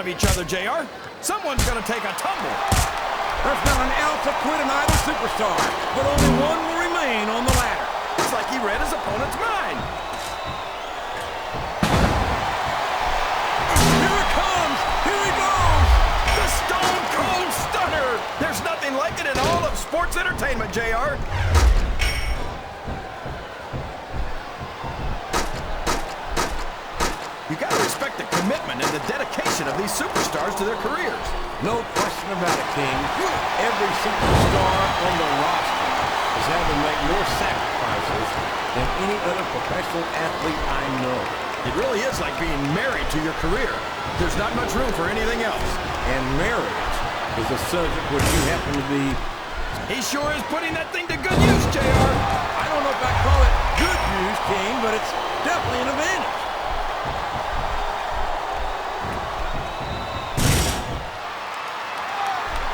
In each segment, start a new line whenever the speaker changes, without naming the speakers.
of each other, JR. Someone's gonna take a tumble.
There's not an ounce of quit in either superstar, but only one will remain on the ladder.
It's like he read his opponent's mind.
Here it comes! Here he goes!
The Stone Cold Stunner! There's nothing like it in all of sports entertainment, JR. You gotta respect the commitment and the dedication of these superstars to their careers.
No question about it, King. Every superstar on the roster has had to make more sacrifices than any other professional athlete I know.
It really is like being married to your career. There's not much room for anything else.
And marriage is a subject which you happen to be...
He sure is putting that thing to good use, JR.
I don't know if I call it good use, King, but it's definitely an advantage.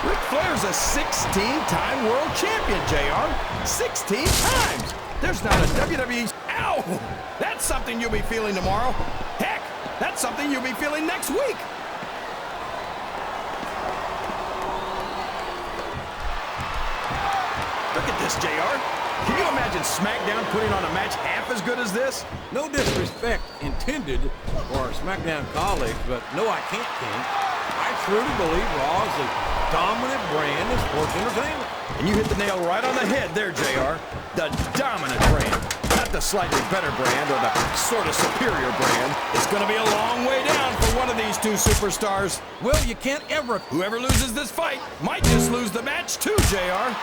Ric Flair's a 16-time world champion, JR. 16 times. There's not a WWE... Ow! That's something you'll be feeling tomorrow. Heck, that's something you'll be feeling next week. Look at this, JR. Can you imagine SmackDown putting on a match half as good as this?
No disrespect intended for our SmackDown colleagues, but no, I can't, King. I truly believe Raw is the dominant brand in sports entertainment.
And you hit the nail right on the head there, JR. The dominant brand. Not the slightly better brand or the sort of superior brand. It's going to be a long way down for one of these two superstars.
Well, you can't ever...
Whoever loses this fight might just lose the match too, JR.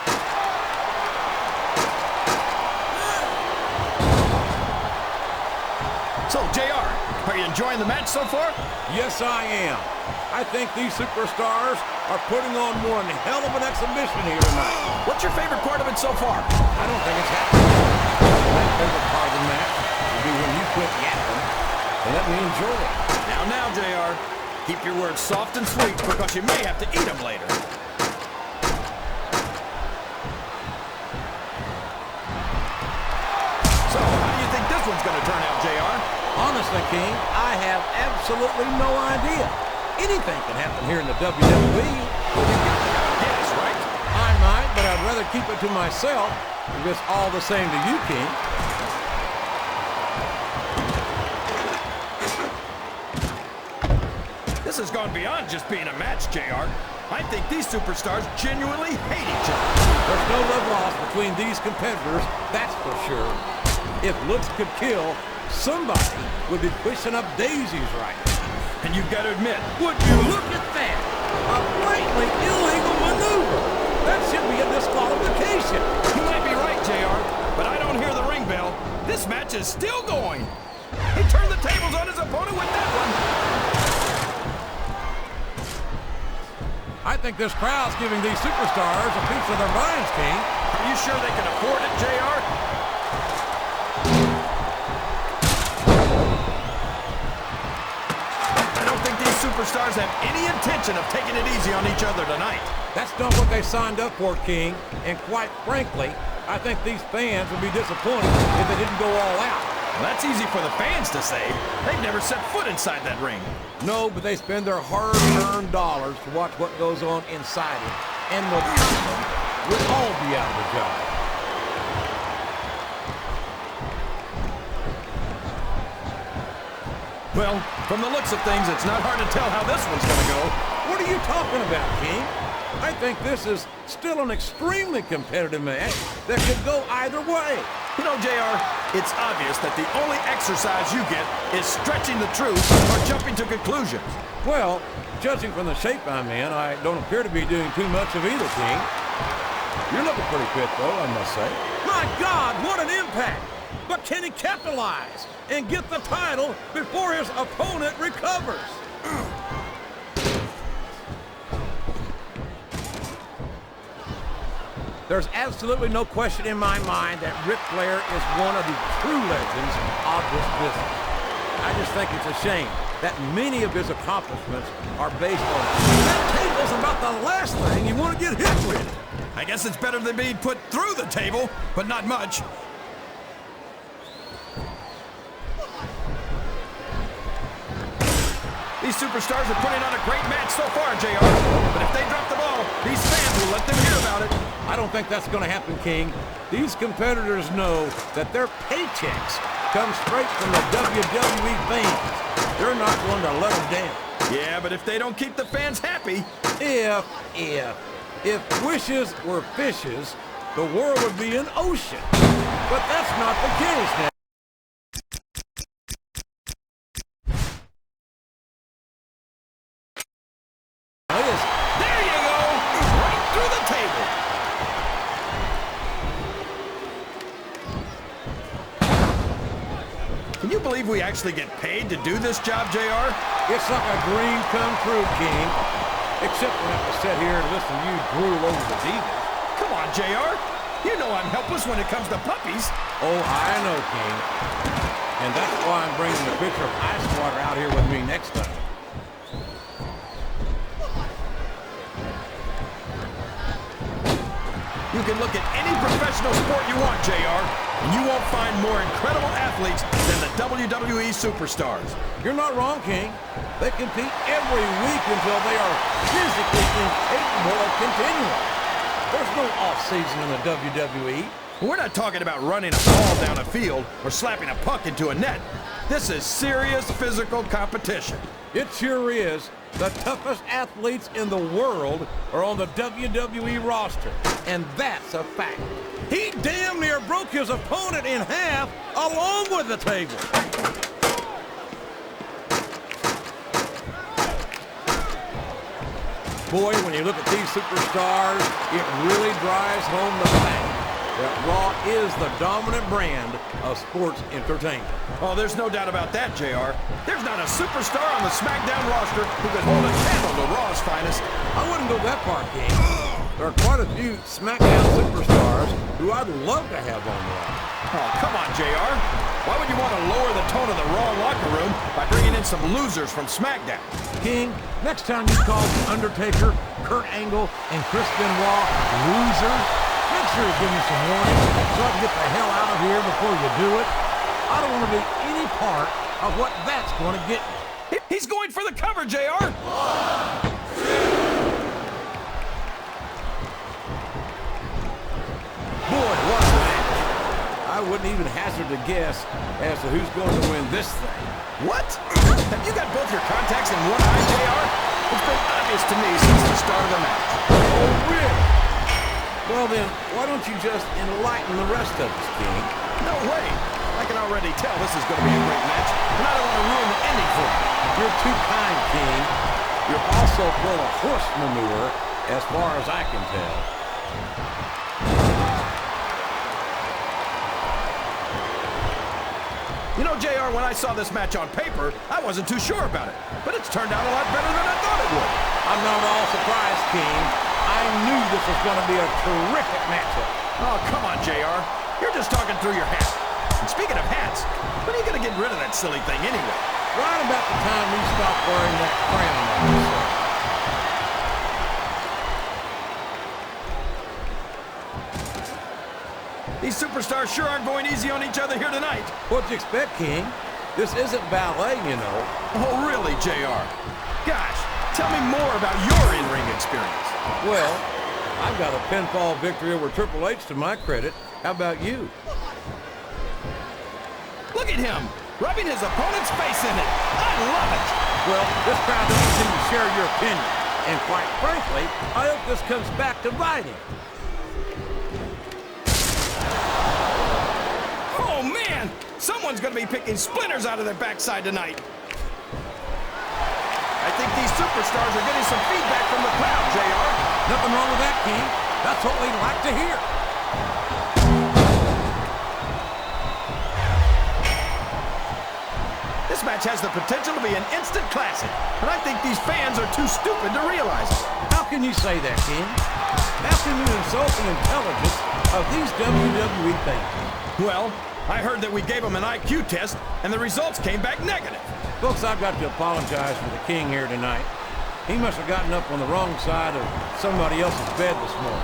So, JR, are you enjoying the match so far?
Yes, I am. I think these superstars are putting on one hell of an exhibition here tonight.
What's your favorite part of it so far?
I don't think it's happening. My favorite part of the match will be when you quit yapping and let me enjoy it.
Now, JR, keep your words soft and sweet because you may have to eat them later. So, how do you think this one's going to turn out, JR?
Honestly, King, I have absolutely no idea. Anything can happen here in the WWE.
Yes, right?
I might, but I'd rather keep it to myself if it's all the same to you, King.
This has gone beyond just being a match, JR. I think these superstars genuinely hate each other.
There's no love lost between these competitors, that's for sure. If looks could kill, somebody would be pushing up daisies right now.
And you've got to admit,
would you look at that? A blatantly illegal maneuver. That should be a disqualification.
You might be right, JR, but I don't hear the ring bell. This match is still going. He turned the tables on his opponent with that one.
I think this crowd's giving these superstars a piece of their minds, King.
Are you sure they can afford it, JR? Superstars have any intention of taking it easy on each other tonight.
That's not what they signed up for, King. And quite frankly, I think these fans would be disappointed if they didn't go all out.
Well, that's easy for the fans to say. They've never set foot inside that ring.
No, but they spend their hard-earned dollars to watch what goes on inside it. And without them, we'll all be out of a job.
Well, from the looks of things, it's not hard to tell how this one's going to go.
What are you talking about, King? I think this is still an extremely competitive match that could go either way.
You know, JR, it's obvious that the only exercise you get is stretching the truth or jumping to conclusions.
Well, judging from the shape I'm in, I don't appear to be doing too much of either, King. You're looking pretty fit, though, I must say. My God, what an impact! But can he capitalize and get the title before his opponent recovers? There's absolutely no question in my mind that Ric Flair is one of the true legends of this business. I just think it's a shame that many of his accomplishments are based on that table's about the last thing you want to get hit with.
I guess it's better than being put through the table, but not much. These These superstars are putting on a great match so far, JR. But if they drop the ball, these fans will let them hear about it.
I don't think that's going to happen, King. These competitors know that their paychecks come straight from the WWE fans. They're not going to let them down.
Yeah, but if they don't keep the fans happy...
If wishes were fishes, the world would be an ocean. But that's not the case now.
There you go! Right through the table! Can you believe we actually get paid to do this job, JR?
It's like a dream come true, King. Except when I have to sit here and listen to you drool over the Diva.
Come on, JR. You know I'm helpless when it comes to puppies.
Oh, I know, King. And that's why I'm bringing the pitcher of ice water out here with me next time.
You can look at any professional sport you want, JR, and you won't find more incredible athletes than the WWE superstars.
You're not wrong, King. They compete every week until they are physically incapable of continuing. There's no off-season in the WWE.
We're not talking about running a ball down a field or slapping a puck into a net. This is serious physical competition.
It sure is. The toughest athletes in the world are on the WWE roster, and that's a fact. He damn near broke his opponent in half along with the table. Boy, when you look at these superstars, it really drives home the fact that Raw is the dominant brand of sports entertainment.
Oh, there's no doubt about that, JR. There's not a superstar on the SmackDown roster who could hold a candle to Raw's finest.
I wouldn't go that far, King. There are quite a few SmackDown superstars who I'd love to have on Raw.
Oh, come on, JR. Why would you want to lower the tone of the Raw locker room by bringing in some losers from SmackDown?
King, next time you call The Undertaker, Kurt Angle, and Chris Benoit losers, make sure you give me some warning so I can get the hell out of here before you do it. I don't want to be any part of what that's going to get me.
He's going for the cover, JR.
1, 2.
Boy, what a match. I wouldn't even hazard a guess as to who's going to win this thing.
What? Have you got both your contacts in one eye, JR? It's been obvious to me since the start of the match.
Oh, really? Well then, why don't you just enlighten the rest of us, King?
No way. I can already tell this is going to be a great match, and I don't want to ruin the ending for you.
You're too kind, King. You're also full of horse manure, as far as I can tell.
You know, JR, when I saw this match on paper, I wasn't too sure about it. But it's turned out a lot better than I thought it would.
I'm not at all surprised, King. I knew this was going to be a terrific matchup.
Oh, come on, JR. You're just talking through your hat. And speaking of hats, when are you going to get rid of that silly thing anyway?
Right about the time we stop wearing that crown on yourself.
These superstars sure aren't going easy on each other here tonight.
What'd you expect, King? This isn't ballet, you know.
Oh, really, JR? Gosh, tell me more about your in-ring experience.
Well, I've got a pinfall victory over Triple H to my credit. How about you?
Look at him, rubbing his opponent's face in it. I love it.
Well, this crowd doesn't seem to share your opinion. And quite frankly, I hope this comes back to biting.
Oh, man! Someone's going to be picking splinters out of their backside tonight. I think these superstars are getting some feedback from the crowd, JR.
Nothing wrong with that, King. That's what we'd like to hear.
This match has the potential to be an instant classic, and I think these fans are too stupid to realize it.
How can you say that, King? How can you insult the intelligence of these WWE fans?
Well, I heard that we gave them an IQ test, and the results came back negative.
Folks, I've got to apologize for the King here tonight. He must have gotten up on the wrong side of somebody else's bed this morning.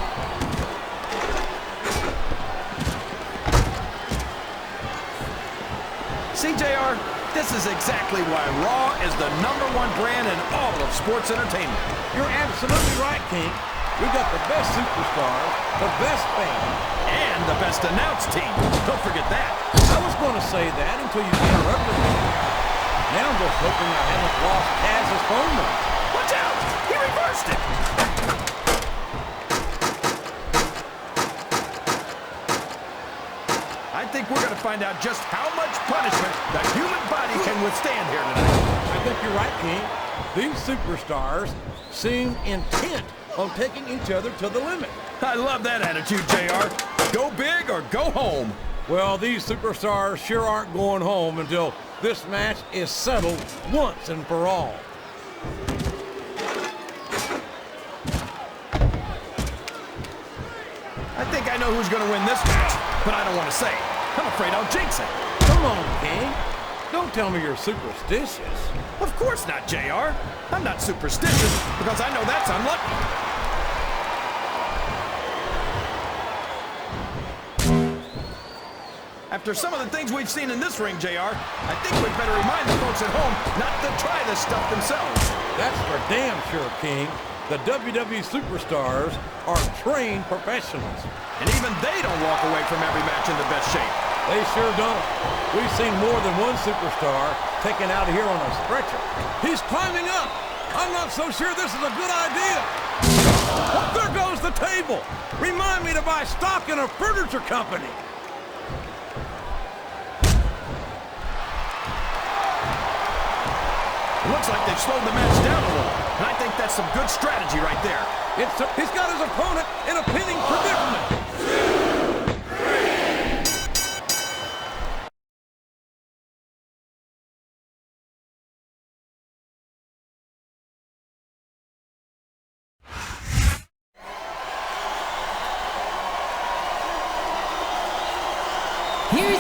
See, JR, This is exactly why Raw is the #1 brand in all of sports entertainment.
You're absolutely right, King. We've got the best superstars, the best fans,
And the best announced team. Don't forget that.
I was going to say that until you interrupted me. Now I'm just hoping I haven't lost Taz's phone number.
Watch out! He reversed it! I think we're going to find out just how much punishment the human body can withstand here tonight.
I think you're right, King. These superstars seem intent on taking each other to the limit.
I love that attitude, JR. Go big or go home.
Well, these superstars sure aren't going home until this match is settled once and for all.
I think I know who's going to win this match, but I don't want to say it. I'm afraid I'll jinx it.
Come on, King. Don't tell me you're superstitious.
Of course not, JR. I'm not superstitious because I know that's unlucky. After some of the things we've seen in this ring, JR, I think we'd better remind the folks at home not to try this stuff themselves.
That's for damn sure, King. The WWE superstars are trained professionals.
And even they don't walk away from every match in the best shape.
They sure don't. We've seen more than one superstar taken out of here on a stretcher. He's climbing up. I'm not so sure this is a good idea. Oh, there goes the table. Remind me to buy stock in a furniture company.
It looks like they've slowed the match down a little. And I think that's some good strategy right there.
He's got his opponent in a pinning predicament.
Here